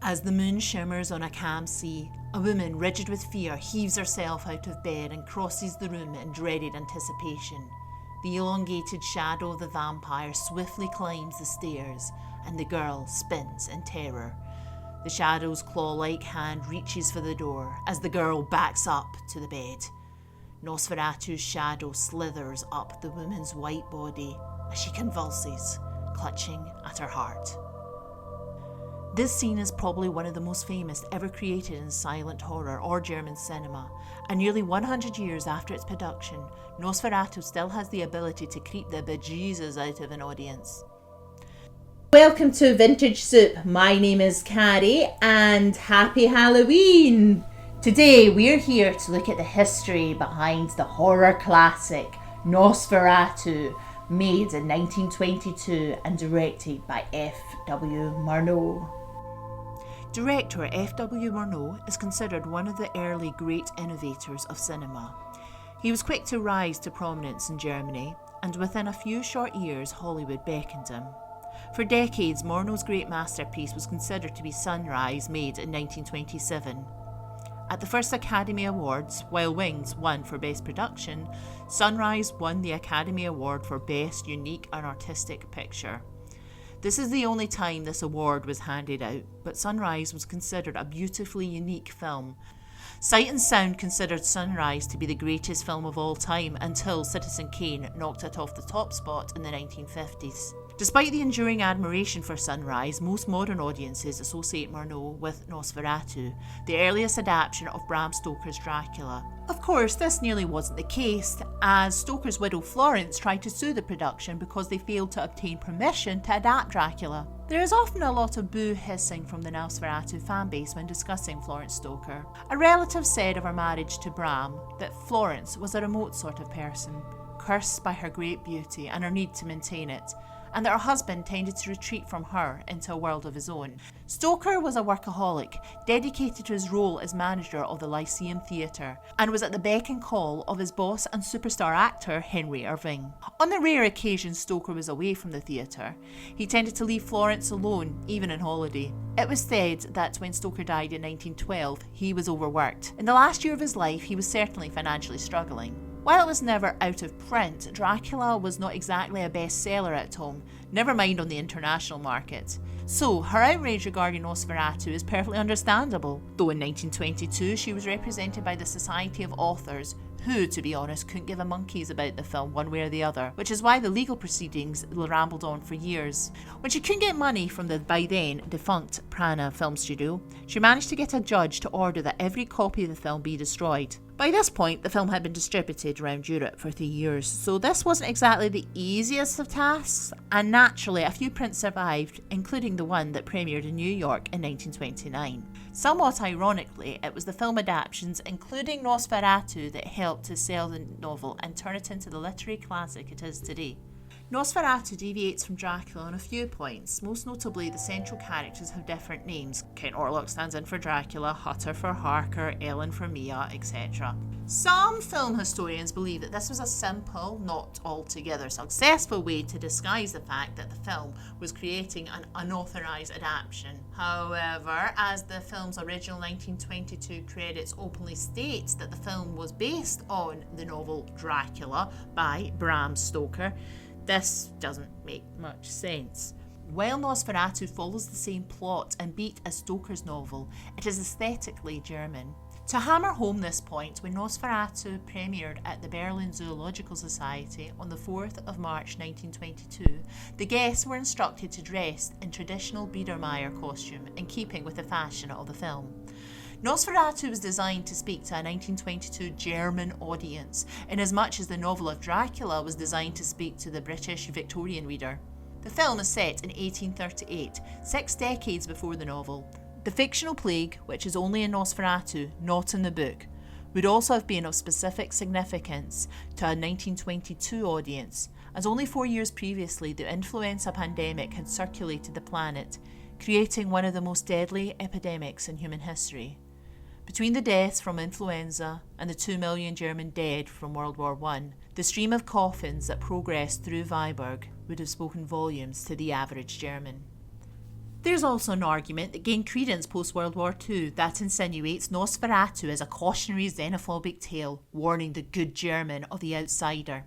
As the moon shimmers on a calm sea, a woman rigid with fear heaves herself out of bed and crosses the room in dreaded anticipation. The elongated shadow of the vampire swiftly climbs the stairs, and the girl spins in terror. The shadow's claw-like hand reaches for the door as the girl backs up to the bed. Nosferatu's shadow slithers up the woman's white body as she convulses, clutching at her heart. This scene is probably one of the most famous ever created in silent horror or German cinema, and nearly 100 years after its production, Nosferatu still has the ability to creep the bejesus out of an audience. Welcome to Vintage Soup. My name is Carrie, and happy Halloween! Today we're here to look at the history behind the horror classic Nosferatu, made in 1922 and directed by F.W. Murnau. Director F.W. Murnau is considered one of the early great innovators of cinema. He was quick to rise to prominence in Germany, and within a few short years Hollywood beckoned him. For decades, Murnau's great masterpiece was considered to be Sunrise, made in 1927. At the first Academy Awards, while Wings won for Best Production, Sunrise won the Academy Award for Best Unique and Artistic Picture. This is the only time this award was handed out, but Sunrise was considered a beautifully unique film. Sight and Sound considered Sunrise to be the greatest film of all time until Citizen Kane knocked it off the top spot in the 1950s. Despite the enduring admiration for Sunrise, most modern audiences associate Murnau with Nosferatu, the earliest adaptation of Bram Stoker's Dracula. Of course, this nearly wasn't the case, as Stoker's widow Florence tried to sue the production because they failed to obtain permission to adapt Dracula. There is often a lot of boo hissing from the Nosferatu fanbase when discussing Florence Stoker. A relative said of her marriage to Bram that Florence was a remote sort of person, cursed by her great beauty and her need to maintain it, and that her husband tended to retreat from her into a world of his own. Stoker was a workaholic, dedicated to his role as manager of the Lyceum Theatre, and was at the beck and call of his boss and superstar actor Henry Irving. On the rare occasions Stoker was away from the theatre, he tended to leave Florence alone, even on holiday. It was said that when Stoker died in 1912, he was overworked. In the last year of his life, he was certainly financially struggling. While it was never out of print, Dracula was not exactly a bestseller at home, never mind on the international market. So, her outrage regarding Nosferatu is perfectly understandable, though in 1922 she was represented by the Society of Authors, who, to be honest, couldn't give a monkeys about the film one way or the other, which is why the legal proceedings rambled on for years. When she couldn't get money from the by then defunct Prana Film Studio, she managed to get a judge to order that every copy of the film be destroyed. By this point, the film had been distributed around Europe for 3 years, so this wasn't exactly the easiest of tasks, and naturally a few prints survived, including the one that premiered in New York in 1929. Somewhat ironically, it was the film adaptations, including Nosferatu, that helped to sell the novel and turn it into the literary classic it is today. Nosferatu deviates from Dracula on a few points, most notably the central characters have different names. Count Orlok stands in for Dracula, Hutter for Harker, Ellen for Mia, etc. Some film historians believe that this was a simple, not altogether successful way to disguise the fact that the film was creating an unauthorized adaptation. However, as the film's original 1922 credits openly states that the film was based on the novel Dracula by Bram Stoker, this doesn't make much sense. While Nosferatu follows the same plot and beat as Stoker's novel, it is aesthetically German. To hammer home this point, when Nosferatu premiered at the Berlin Zoological Society on the 4th of March 1922, the guests were instructed to dress in traditional Biedermeier costume in keeping with the fashion of the film. Nosferatu was designed to speak to a 1922 German audience, inasmuch as the novel of Dracula was designed to speak to the British Victorian reader. The film is set in 1838, 6 decades before the novel. The fictional plague, which is only in Nosferatu, not in the book, would also have been of specific significance to a 1922 audience, as only 4 years previously the influenza pandemic had circulated the planet, creating one of the most deadly epidemics in human history. Between the deaths from influenza and the 2 million German dead from World War I, the stream of coffins that progressed through Viborg would have spoken volumes to the average German. There's also an argument that gained credence post-World War II that insinuates Nosferatu as a cautionary xenophobic tale, warning the good German of the outsider.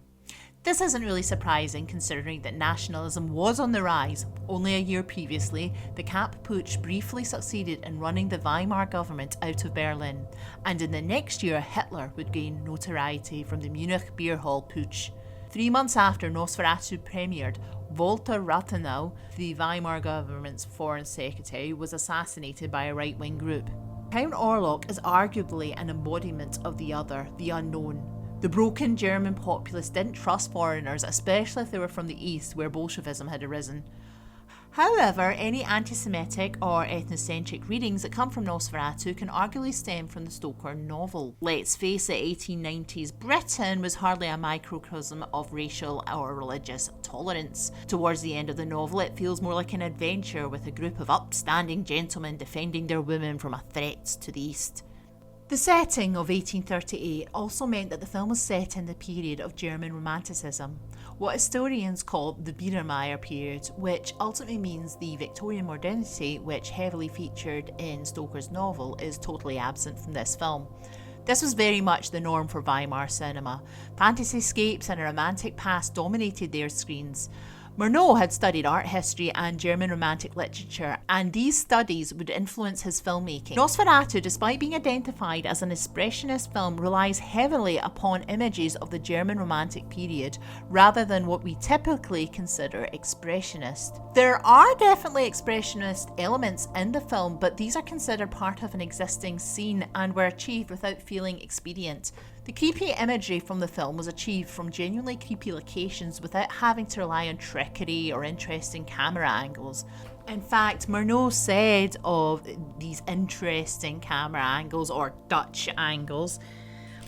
This isn't really surprising considering that nationalism was on the rise. Only a year previously, the Kapp Putsch briefly succeeded in running the Weimar government out of Berlin, and in the next year Hitler would gain notoriety from the Munich beer hall putsch. 3 months after Nosferatu premiered, Walter Rathenau, the Weimar government's foreign secretary, was assassinated by a right-wing group. Count Orlok is arguably an embodiment of the other, the unknown. The broken German populace didn't trust foreigners, especially if they were from the East, where Bolshevism had arisen. However, any anti-Semitic or ethnocentric readings that come from Nosferatu can arguably stem from the Stoker novel. Let's face it, 1890s Britain was hardly a microcosm of racial or religious tolerance. Towards the end of the novel, it feels more like an adventure with a group of upstanding gentlemen defending their women from a threat to the East. The setting of 1838 also meant that the film was set in the period of German Romanticism, what historians call the Biedermeier period, which ultimately means the Victorian modernity, which heavily featured in Stoker's novel, is totally absent from this film. This was very much the norm for Weimar cinema. Fantasy-scapes and a romantic past dominated their screens. Murnau had studied art history and German Romantic literature, and these studies would influence his filmmaking. Nosferatu, despite being identified as an expressionist film, relies heavily upon images of the German Romantic period, rather than what we typically consider expressionist. There are definitely expressionist elements in the film, but these are considered part of an existing scene and were achieved without feeling expedient. The creepy imagery from the film was achieved from genuinely creepy locations without having to rely on trickery or interesting camera angles. In fact, Murnau said of these interesting camera angles, or Dutch angles,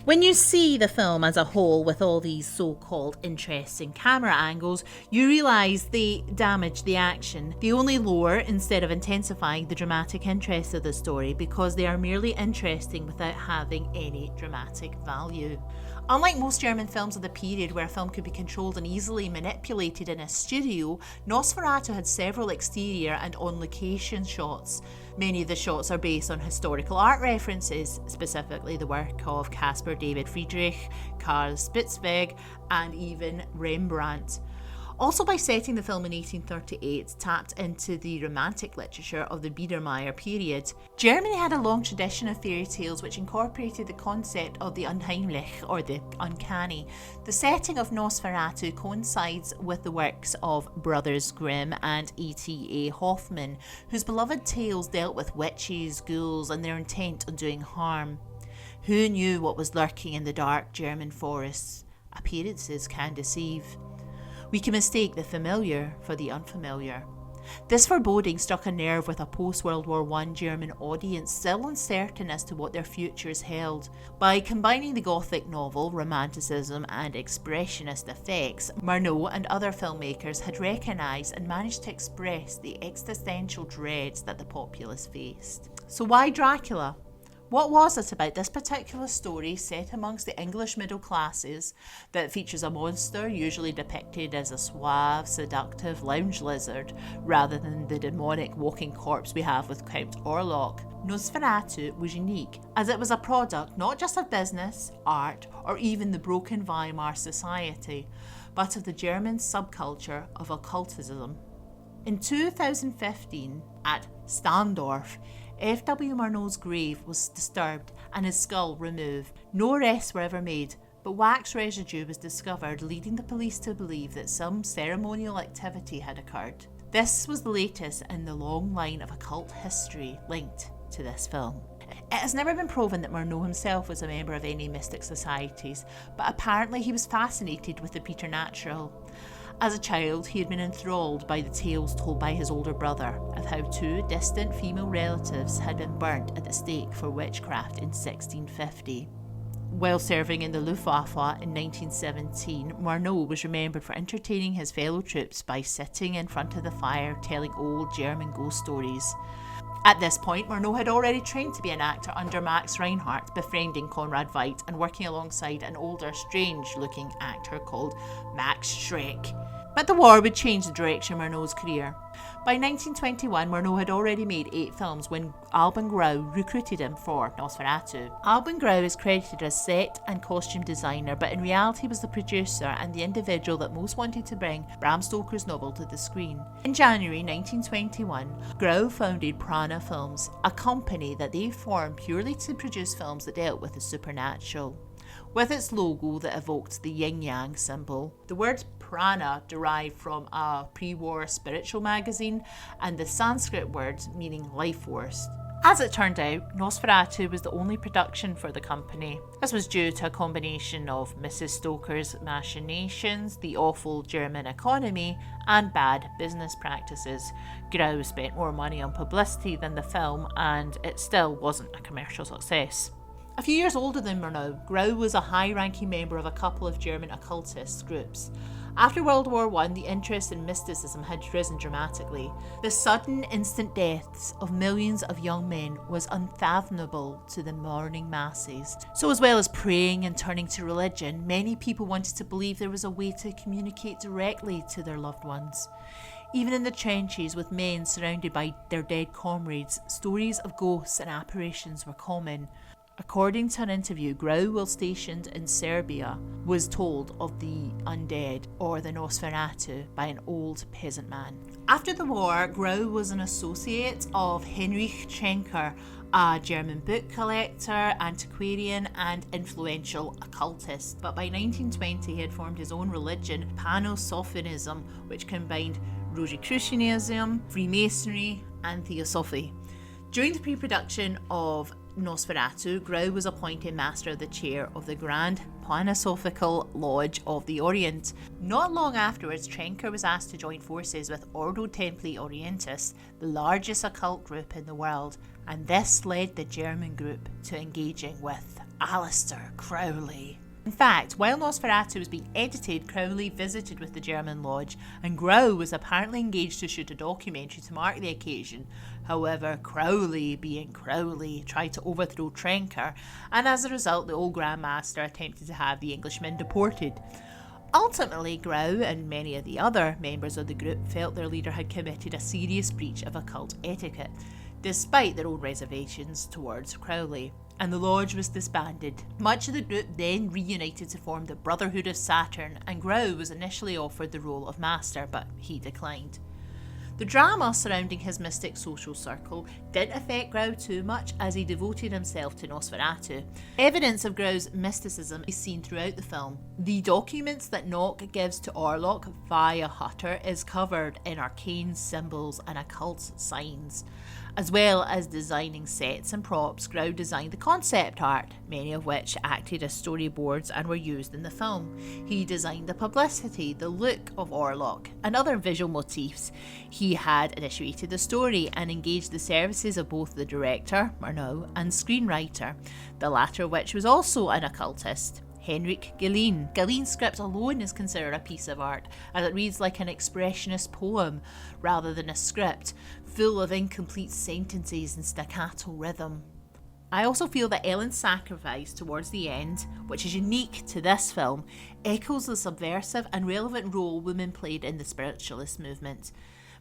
when you see the film as a whole with all these so-called interesting camera angles, you realise they damage the action. They only lower instead of intensifying the dramatic interest of the story because they are merely interesting without having any dramatic value. Unlike most German films of the period where a film could be controlled and easily manipulated in a studio, Nosferatu had several exterior and on-location shots. Many of the shots are based on historical art references, specifically the work of Caspar David Friedrich, Karl Spitzweg, and even Rembrandt. Also, by setting the film in 1838, tapped into the romantic literature of the Biedermeier period. Germany had a long tradition of fairy tales which incorporated the concept of the unheimlich, or the uncanny. The setting of Nosferatu coincides with the works of Brothers Grimm and E.T.A. Hoffmann, whose beloved tales dealt with witches, ghouls, and their intent on doing harm. Who knew what was lurking in the dark German forests? Appearances can deceive. We can mistake the familiar for the unfamiliar. This foreboding struck a nerve with a post-World War I German audience still uncertain as to what their futures held. By combining the Gothic novel, Romanticism and expressionist effects, Murnau and other filmmakers had recognised and managed to express the existential dreads that the populace faced. So why Dracula? What was it about this particular story set amongst the English middle classes that features a monster usually depicted as a suave, seductive lounge lizard rather than the demonic walking corpse we have with Count Orlok? Nosferatu was unique as it was a product not just of business, art, or even the broken Weimar society, but of the German subculture of occultism. In 2015, at Standorf, F.W. Murnau's grave was disturbed and his skull removed. No arrests were ever made, but wax residue was discovered, leading the police to believe that some ceremonial activity had occurred. This was the latest in the long line of occult history linked to this film. It has never been proven that Murnau himself was a member of any mystic societies, but apparently he was fascinated with the preternatural. As a child, he had been enthralled by the tales told by his older brother of how two distant female relatives had been burnt at the stake for witchcraft in 1650. While serving in the Luftwaffe in 1917, Murnau was remembered for entertaining his fellow troops by sitting in front of the fire telling old German ghost stories. At this point, Murnau had already trained to be an actor under Max Reinhardt, befriending Conrad Veidt and working alongside an older, strange-looking actor called Max Schreck. But the war would change the direction of Murnau's career. By 1921, Murnau had already made 8 films when Alban Grau recruited him for Nosferatu. Alban Grau is credited as set and costume designer, but in reality was the producer and the individual that most wanted to bring Bram Stoker's novel to the screen. In January 1921, Grau founded Prana Films, a company that they formed purely to produce films that dealt with the supernatural. With its logo that evoked the yin-yang symbol. The word prana derived from a pre-war spiritual magazine and the Sanskrit word meaning life force. As it turned out, Nosferatu was the only production for the company. This was due to a combination of Mrs. Stoker's machinations, the awful German economy, and bad business practices. Grau spent more money on publicity than the film, and it still wasn't a commercial success. A few years older than Murnau, Grau was a high-ranking member of a couple of German occultist groups. After World War I, the interest in mysticism had risen dramatically. The sudden, instant deaths of millions of young men was unfathomable to the mourning masses. So as well as praying and turning to religion, many people wanted to believe there was a way to communicate directly to their loved ones. Even in the trenches with men surrounded by their dead comrades, stories of ghosts and apparitions were common. According to an interview, Grau, while stationed in Serbia, was told of the undead, or the Nosferatu, by an old peasant man. After the war, Grau was an associate of Heinrich Schenker, a German book collector, antiquarian and influential occultist. But by 1920 he had formed his own religion, Panosophianism, which combined Rosicrucianism, Freemasonry and Theosophy. During the pre-production of Nosferatu, Grau was appointed Master of the Chair of the Grand Panosophical Lodge of the Orient. Not long afterwards, Schenker was asked to join forces with Ordo Templi Orientis, the largest occult group in the world, and this led the German group to engaging with Aleister Crowley. In fact, while Nosferatu was being edited, Crowley visited with the German lodge, and Grau was apparently engaged to shoot a documentary to mark the occasion. However, Crowley, being Crowley, tried to overthrow Schenker, and as a result, the old Grand Master attempted to have the Englishmen deported. Ultimately, Grau and many of the other members of the group felt their leader had committed a serious breach of occult etiquette, despite their own reservations towards Crowley, and the lodge was disbanded. Much of the group then reunited to form the Brotherhood of Saturn, and Grau was initially offered the role of master, but he declined. The drama surrounding his mystic social circle didn't affect Grau too much, as he devoted himself to Nosferatu. Evidence of Grau's mysticism is seen throughout the film. The documents that Knock gives to Orlok via Hutter is covered in arcane symbols and occult signs. As well as designing sets and props, Grau designed the concept art, many of which acted as storyboards and were used in the film. He designed the publicity, the look of Orlok, and other visual motifs. He had initiated the story and engaged the services of both the director, Murnau, and screenwriter, the latter of which was also an occultist, Henrik Galeen. Galeen's script alone is considered a piece of art, as it reads like an expressionist poem rather than a script, full of incomplete sentences and staccato rhythm. I also feel that Ellen's sacrifice towards the end, which is unique to this film, echoes the subversive and relevant role women played in the spiritualist movement.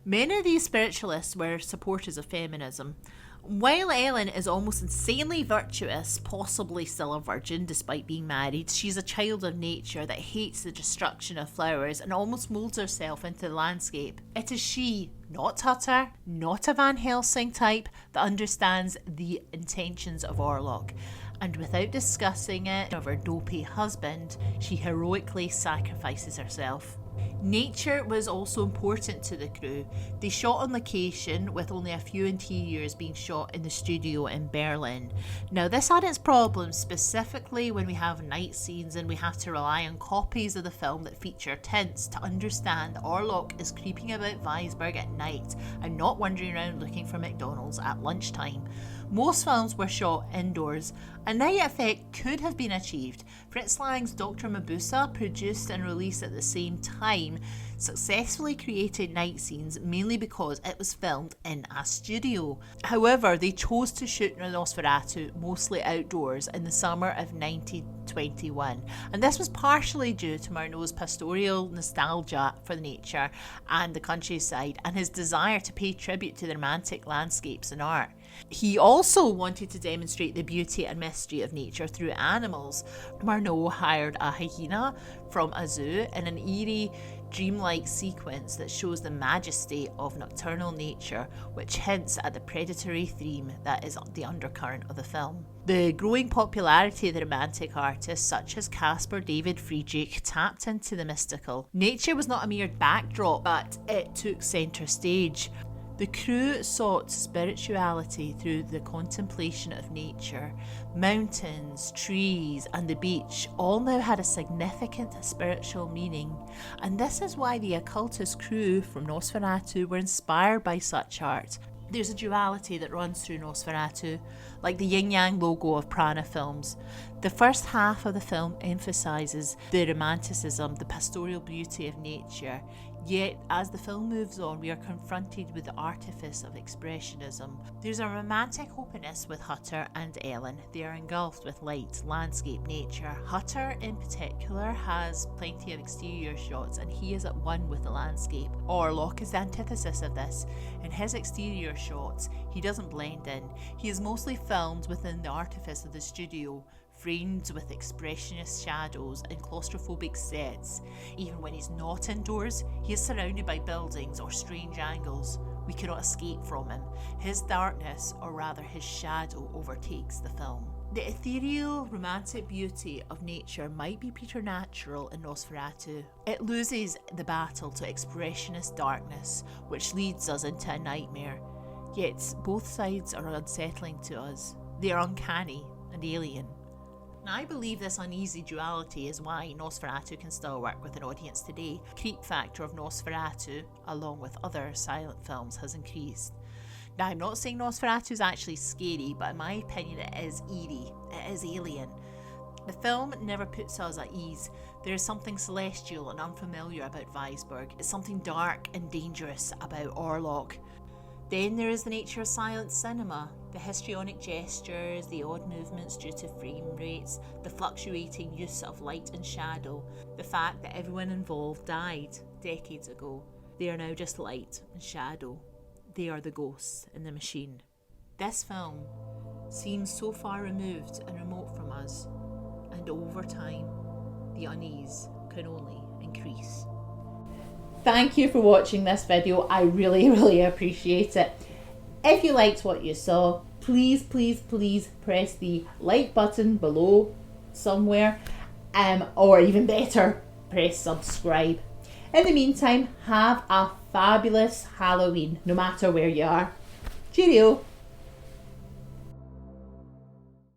Many of these spiritualists were supporters of feminism. While Ellen is almost insanely virtuous, possibly still a virgin despite being married, she's a child of nature that hates the destruction of flowers and almost moulds herself into the landscape. It is she, not Hutter, not a Van Helsing type, that understands the intentions of Orlok. And without discussing it of her dopey husband, she heroically sacrifices herself. Nature was also important to the crew. They shot on location, with only a few interiors being shot in the studio in Berlin. Now this had its problems, specifically when we have night scenes and we have to rely on copies of the film that feature tints to understand that Orlok is creeping about Weisberg at night and not wandering around looking for McDonald's at lunchtime. Most films were shot indoors. A night effect could have been achieved. Fritz Lang's Dr. Mabuse, produced and released at the same time, successfully created night scenes mainly because it was filmed in a studio. However, they chose to shoot Nosferatu mostly outdoors in the summer of 1921, and this was partially due to Murnau's pastoral nostalgia for nature and the countryside and his desire to pay tribute to the romantic landscapes and art. He also wanted to demonstrate the beauty and mystery of nature through animals. Murnau hired a hyena from a zoo in an eerie, dreamlike sequence that shows the majesty of nocturnal nature, which hints at the predatory theme that is the undercurrent of the film. The growing popularity of the Romantic artists such as Caspar David Friedrich tapped into the mystical. Nature was not a mere backdrop, but it took centre stage. The crew sought spirituality through the contemplation of nature. Mountains, trees, and the beach all now had a significant spiritual meaning, and this is why the occultist crew from Nosferatu were inspired by such art. There's a duality that runs through Nosferatu, like the yin-yang logo of Prana films. The first half of the film emphasises the Romanticism, the pastoral beauty of nature. Yet, as the film moves on, we are confronted with the artifice of expressionism. There's a romantic openness with Hutter and Ellen. They are engulfed with light, landscape, nature. Hutter, in particular, has plenty of exterior shots, and he is at one with the landscape. Orlok is the antithesis of this. In his exterior shots, he doesn't blend in. He is mostly filmed within the artifice of the studio, framed with expressionist shadows and claustrophobic sets. Even when he's not indoors, he is surrounded by buildings or strange angles. We cannot escape from him. His darkness, or rather his shadow, overtakes the film. The ethereal, romantic beauty of nature might be preternatural in Nosferatu. It loses the battle to expressionist darkness, which leads us into a nightmare. Yet both sides are unsettling to us. They are uncanny and alien. Now, I believe this uneasy duality is why Nosferatu can still work with an audience today. The creep factor of Nosferatu, along with other silent films, has increased. Now, I'm not saying Nosferatu is actually scary, but in my opinion it is eerie, it is alien. The film never puts us at ease. There is something celestial and unfamiliar about Weisberg. It's something dark and dangerous about Orlok. Then there is the nature of silent cinema, the histrionic gestures, the odd movements due to frame rates, the fluctuating use of light and shadow, the fact that everyone involved died decades ago. They are now just light and shadow. They are the ghosts in the machine. This film seems so far removed and remote from us, and over time, the unease can only increase. Thank you for watching this video. I really appreciate it. If you liked what you saw, please press the like button below somewhere, or even better, press subscribe. In the meantime, have a fabulous Halloween, no matter where you are. Cheerio!